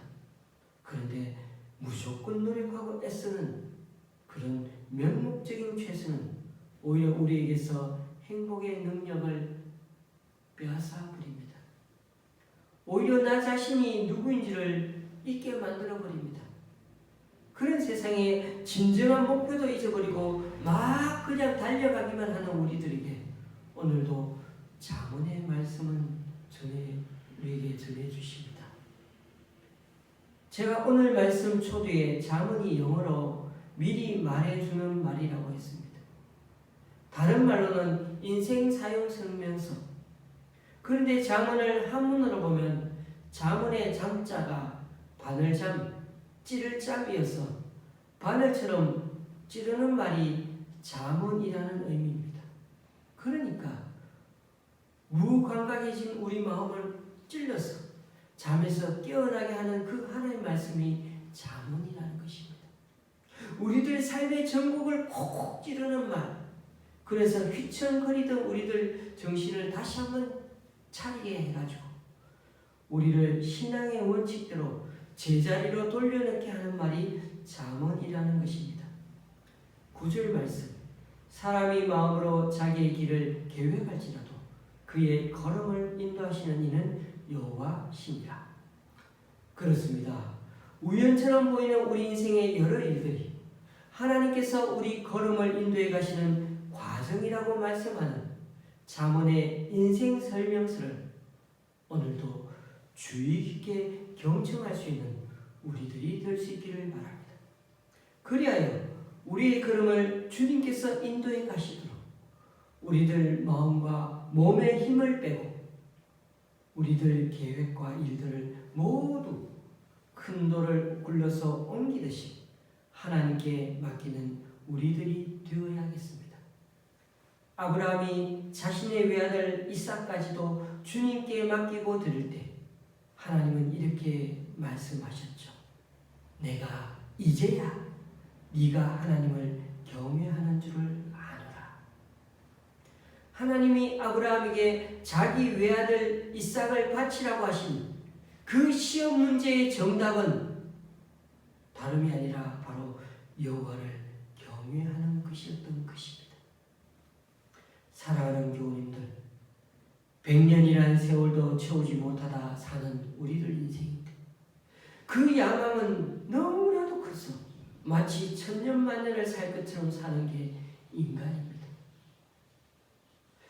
그런데 무조건 노력하고 애쓰는 그런 명목적인 최선은 오히려 우리에게서 행복의 능력을 빼앗아 버립니다. 오히려 나 자신이 누구인지를 잊게 만들어 버립니다. 그런 세상에 진정한 목표도 잊어버리고 막 그냥 달려가기만 하는 우리들에게 오늘도 잠언의 말씀은 우리에게 전해주십니다. 제가 오늘 말씀 초두에 잠언이 영어로 미리 말해주는 말이라고 했습니다. 다른 말로는 인생 사용 설명서, 그런데 잠언을 한문으로 보면 잠언의 잠자가 바늘잠, 찌를 잠이어서 바늘처럼 찌르는 말이 잠언이라는 의미입니다. 그러니까 무감각해진 우리 마음을 찔러서 잠에서 깨어나게 하는 그 하나님의 말씀이 잠언이라는 것입니다. 우리들 삶의 전곡을 콕 찌르는 말, 그래서 휘청거리던 우리들 정신을 다시 한번 차리게 해가지고 우리를 신앙의 원칙대로 제자리로 돌려놓게 하는 말이 잠언이라는 것입니다. 9절 말씀, 사람이 마음으로 자기의 길을 계획할지라도 그의 걸음을 인도하시는 이는 여호와시니라. 그렇습니다. 우연처럼 보이는 우리 인생의 여러 일들이 하나님께서 우리 걸음을 인도해 가시는 과정이라고 말씀하는 잠언의 인생 설명서를 오늘도 주의 깊게 경청할 수 있는 우리들이 될 수 있기를 바랍니다. 그리하여 우리의 걸음을 주님께서 인도해 가시도록 우리들 마음과 몸에 힘을 빼고 우리들 계획과 일들을 모두 큰 돌을 굴러서 옮기듯이 하나님께 맡기는 우리들이 되어야겠습니다. 아브라함이 자신의 외아들 이삭까지도 주님께 맡기고 드릴 때 하나님은 이렇게 말씀하셨죠. 내가 이제야 네가 하나님을 경외하는 줄을 아노라. 하나님이 아브라함에게 자기 외아들 이삭을 바치라고 하신 그 시험 문제의 정답은 다름이 아니라 바로 여호와를 경외하는 것이었던 것입니다. 사랑하는 교우님들, 100년이라는 세월도 채우지 못하다 사는 우리들 인생인데 그 야망은 너무나도 커서 마치 천년만년을 살 것처럼 사는 게 인간입니다.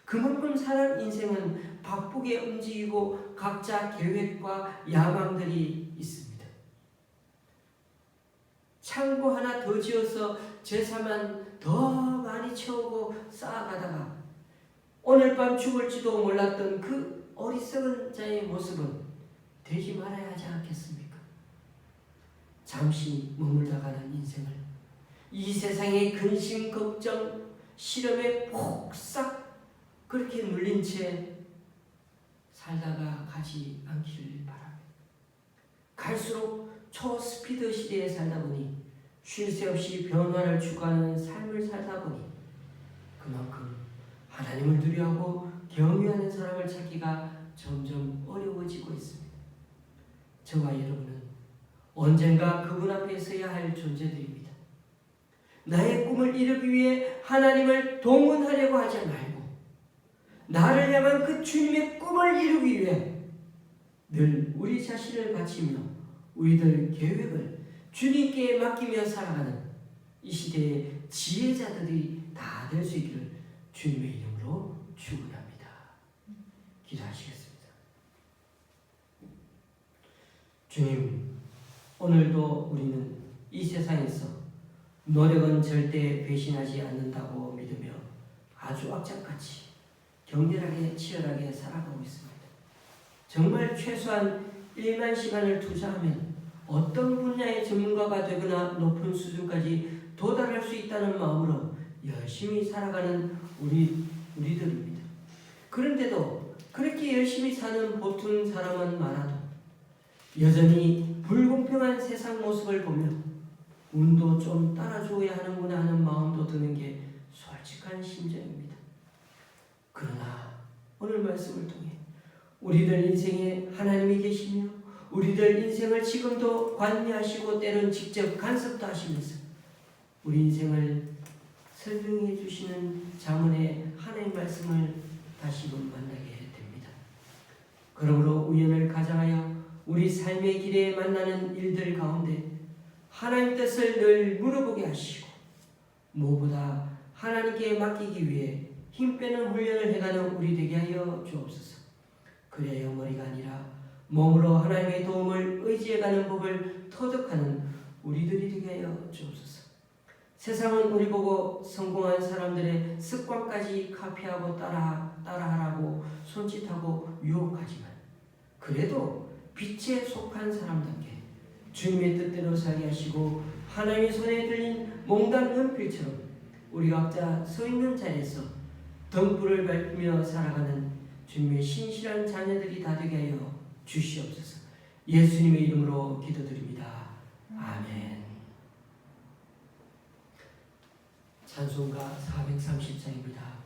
그만큼 사람 인생은 바쁘게 움직이고 각자 계획과 야망들이 있습니다. 창고 하나 더 지어서 재산만 더 많이 채우고 쌓아가다가 오늘 밤 죽을지도 몰랐던 그 어리석은 자의 모습은 되지 말아야 하지 않겠습니까? 잠시 머물다 가는 인생을 이 세상의 근심, 걱정, 시름에 폭삭 그렇게 눌린 채 살다가 가지 않기를 바랍니다. 갈수록 초스피드 시대에 살다 보니 쉴 새 없이 변화를 추구하는 삶을 살다 보니 그만큼 하나님을 두려워하고 경외하는 사람을 찾기가 점점 어려워지고 있습니다. 저와 여러분은 언젠가 그분 앞에 서야 할 존재들입니다. 나의 꿈을 이루기 위해 하나님을 동원하려고 하지 말고 나를 향한 그 주님의 꿈을 이루기 위해 늘 우리 자신을 바치며 우리들 계획을 주님께 맡기며 살아가는 이 시대의 지혜자들이 다 될 수 있기를 주님의 이름으로 축원합니다. 기도하시겠습니다. 주님, 오늘도 우리는 이 세상에서 노력은 절대 배신하지 않는다고 믿으며 아주 악착같이 격렬하게 치열하게 살아가고 있습니다. 정말 최소한 1만 시간을 투자하면 어떤 분야의 전문가가 되거나 높은 수준까지 도달할 수 있다는 마음으로 열심히 살아가는 우리들입니다. 그런데도 그렇게 열심히 사는 보통 사람은 많아도 여전히 불공평한 세상 모습을 보며 운도 좀 따라줘야 하는구나 하는 마음도 드는 게 솔직한 심정입니다. 그러나 오늘 말씀을 통해 우리들 인생에 하나님이 계시며 우리들 인생을 지금도 관리하시고 때론 직접 간섭도 하시면서 우리 인생을 설명해 주시는 잠언의 하나님의 말씀을 다시금 만나게 됩니다. 그러므로 우연을 가장하여 우리 삶의 길에 만나는 일들 가운데 하나님 뜻을 늘 물어보게 하시고 무엇보다 하나님께 맡기기 위해 힘 빼는 훈련을 해가는 우리 되게 하여 주옵소서. 그래야 머리가 아니라 몸으로 하나님의 도움을 의지해가는 법을 터득하는 우리들이 되게 하여 주옵소서. 세상은 우리 보고 성공한 사람들의 습관까지 카피하고 따라하라고 손짓하고 유혹하지만 그래도 빛에 속한 사람답게 주님의 뜻대로 살게 하시고 하나님의 손에 들린 몽단 연필처럼 우리 각자 서 있는 자리에서 등불을 밝히며 살아가는 주님의 신실한 자녀들이 다 되게 하여 주시옵소서. 예수님의 이름으로 기도드립니다. 아멘. 찬송가 430장입니다.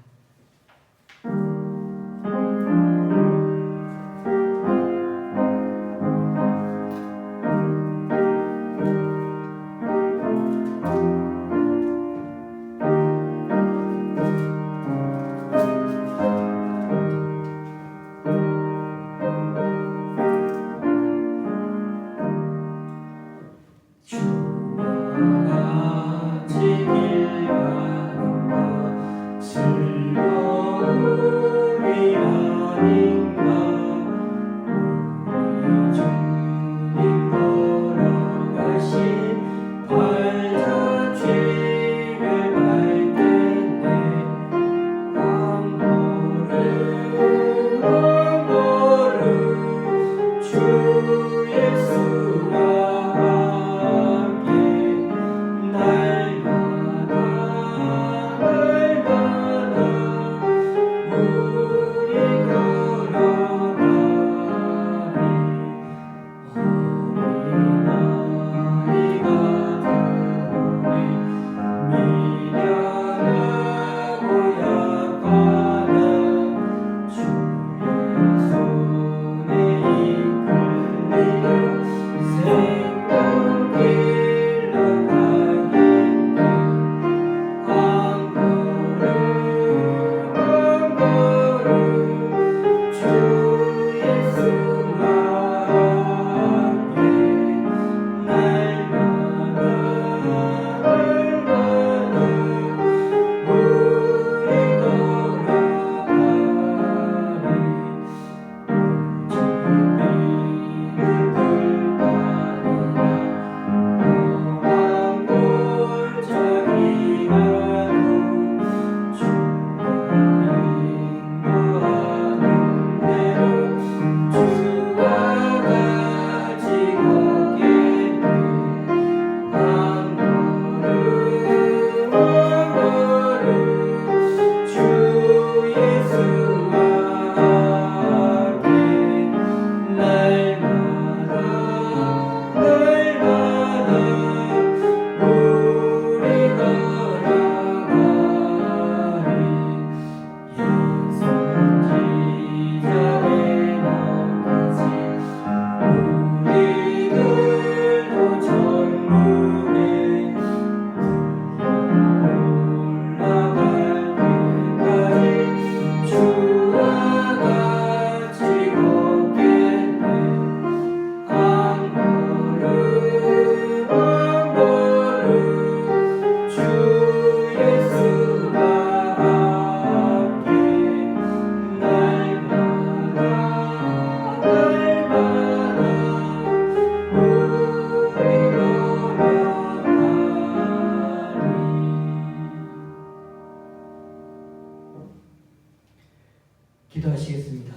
기도하시겠습니다.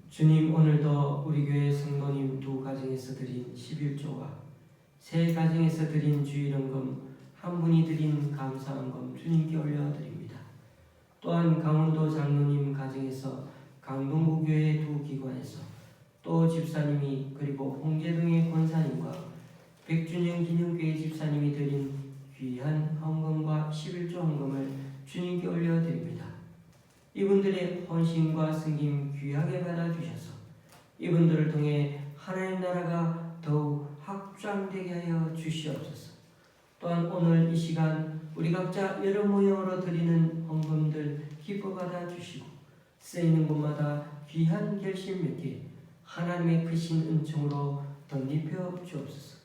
주님, 오늘도 우리 교회 성도님 두 가정에서 드린 11조와 세 가정에서 드린 주일헌금 한 분이 드린 감사헌금 주님께 올려드립니다. 또한 강원도 장로님 가정에서 강동구 교회 두 기관에서 또 집사님이 그리고 홍제동의 권사님과 백준영 기념교회 집사님이 드린 귀한 헌금과 11조 헌금을 주님께 올려드립니다. 이분들의 헌신과 승김 귀하게 받아주셔서 이분들을 통해 하나님 나라가 더욱 확장되게 하여 주시옵소서. 또한 오늘 이 시간 우리 각자 여러 모형으로 드리는 헌금들 기뻐 받아주시고 쓰이는 곳마다 귀한 결실 맺게 하나님의 크신 은총으로 덧입혀 주옵소서.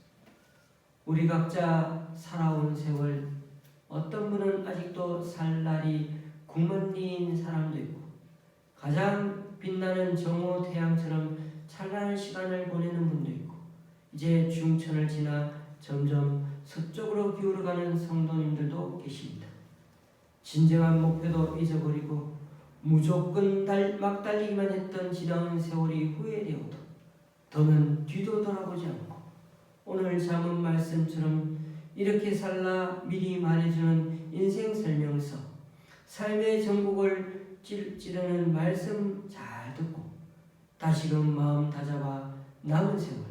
우리 각자 살아온 세월 어떤 분은 아직도 살 날이 국만리인 사람도 있고 가장 빛나는 정오 태양처럼 찬란한 시간을 보내는 분도 있고 이제 중천을 지나 점점 서쪽으로 기울어가는 성도님들도 계십니다. 진정한 목표도 잊어버리고 무조건 막 달리기만 했던 지나온 세월이 후회되어도 더는 뒤도 돌아보지 않고 오늘 잠언 말씀처럼 이렇게 살라 미리 말해주는 인생 설명서, 삶의 전국을 찌르는 말씀 잘 듣고 다시금 마음 다잡아 남은 세월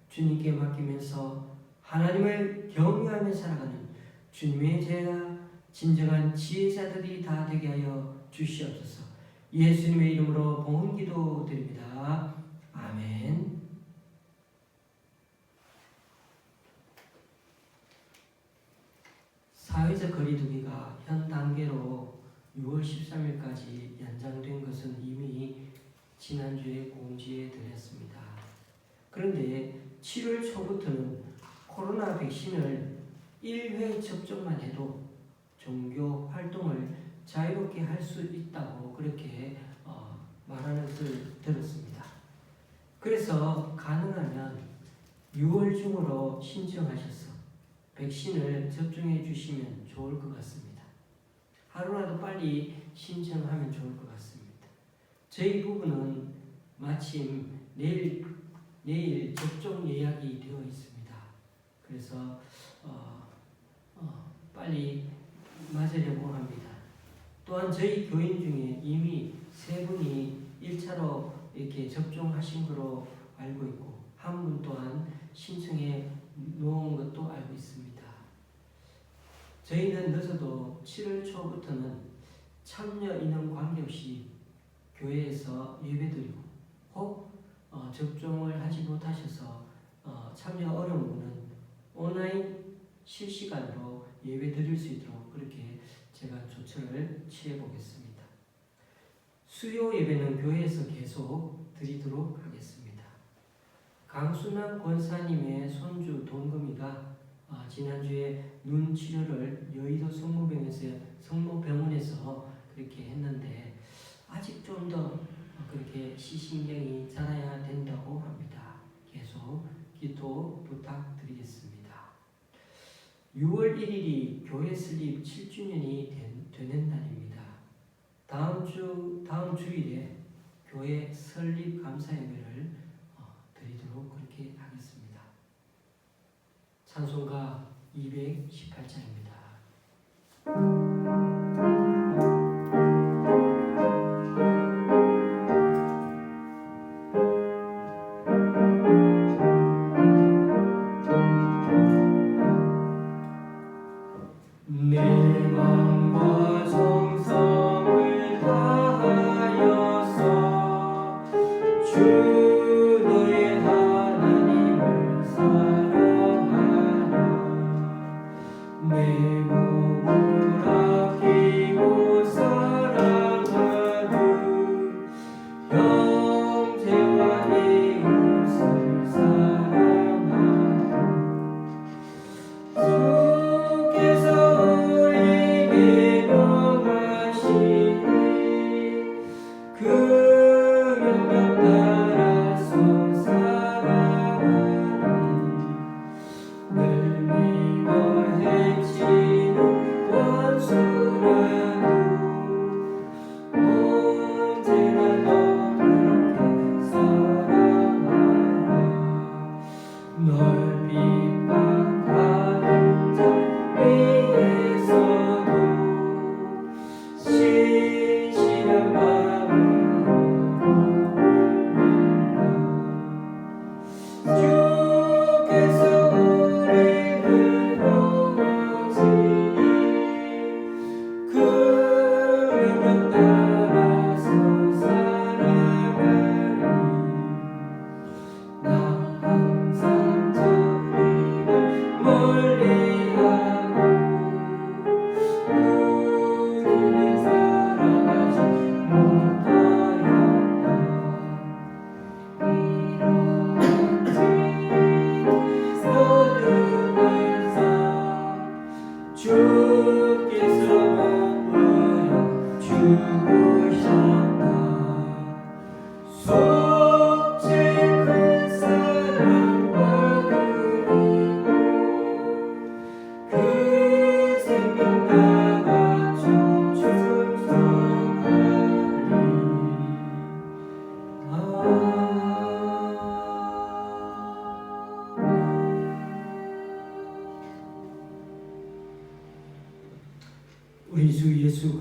주님께 맡기면서 하나님을 경외하며 살아가는 주님의 제자, 진정한 지혜자들이 다 되게 하여 주시옵소서. 예수님의 이름으로 봉헌 기도 드립니다. 아멘. 사회적 거리두기가 현 단계로 6월 13일까지 연장된 것은 이미 지난주에 공지해 드렸습니다. 그런데 7월 초부터는 코로나 백신을 1회 접종만 해도 종교 활동을 자유롭게 할 수 있다고 그렇게 말하는 것을 들었습니다. 그래서 가능하면 6월 중으로 신청하셔서 백신을 접종해 주시면 좋을 것 같습니다. 하루라도 빨리 신청하면 좋을 것 같습니다. 저희 부부는 마침 내일 접종 예약이 되어 있습니다. 그래서 빨리 맞으려고 합니다. 또한 저희 교인 중에 이미 3분이 1차로 이렇게 접종하신 것으로 알고 있고 한 분 또한 신청해 놓은 것도 알고 있습니다. 저희는 늦어도 7월 초부터는 참여 인원 관계없이 교회에서 예배드리고 혹 접종을 하지 못하셔서 참여 어려운 분은 온라인 실시간으로 예배 드릴 수 있도록 그렇게 제가 조처를 취해 보겠습니다. 수요 예배는 교회에서 계속 드리도록 하겠습니다. 강순남 권사님의 손주 동금이가 지난주에 눈 치료를 여의도 성모병원에서 그렇게 했는데 아직 좀 더 그렇게 시신경이 자라야 된다고 합니다. 계속 기도 부탁드리겠습니다. 6월 1일이 교회 설립 7주년이 되는 날입니다. 다음 주일에 교회 설립 감사 예배를 드리도록 그렇게 하겠습니다. 찬송가 218장입니다.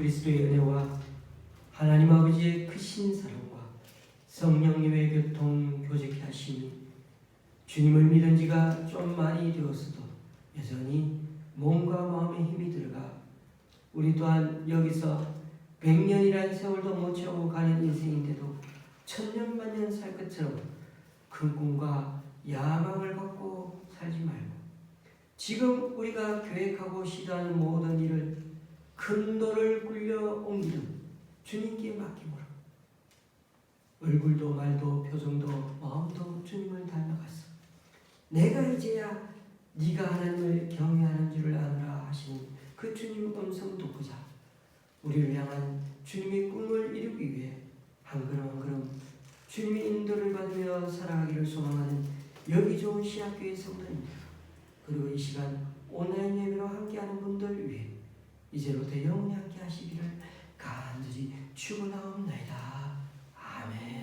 그리스도의 은혜와 하나님 아버지의 크신 사랑과 성령님의 교통 교제케 하심이 주님을 믿은 지가 좀 많이 되었어도 여전히 몸과 마음에 힘이 들어가 우리 또한 여기서 100년이라는 세월도 못 채우고 가는 인생인데도 천년만년 살 것처럼 큰 꿈과 야망을 갖고 살지 말고 지금 우리가 계획하고 시도하는 모든 일을 큰 돌을 굴려 옮기는 주님께 맡기므로 얼굴도 말도 표정도 마음도 주님을 닮아갔어. 내가 이제야 네가 하나님을 경외하는 줄을 아노라 하시는 그 주님 음성 듣고자 우리를 향한 주님의 꿈을 이루기 위해 한 걸음 한 걸음 주님의 인도를 받으며 살아가기를 소망하는 여기 좋은 시학교의 성도입니다. 그리고 이 시간 온라인 예배로 함께하는 분들 위해 이제로부터 영원히 함께 하시기를 간절히 축원하옵나이다. 아멘.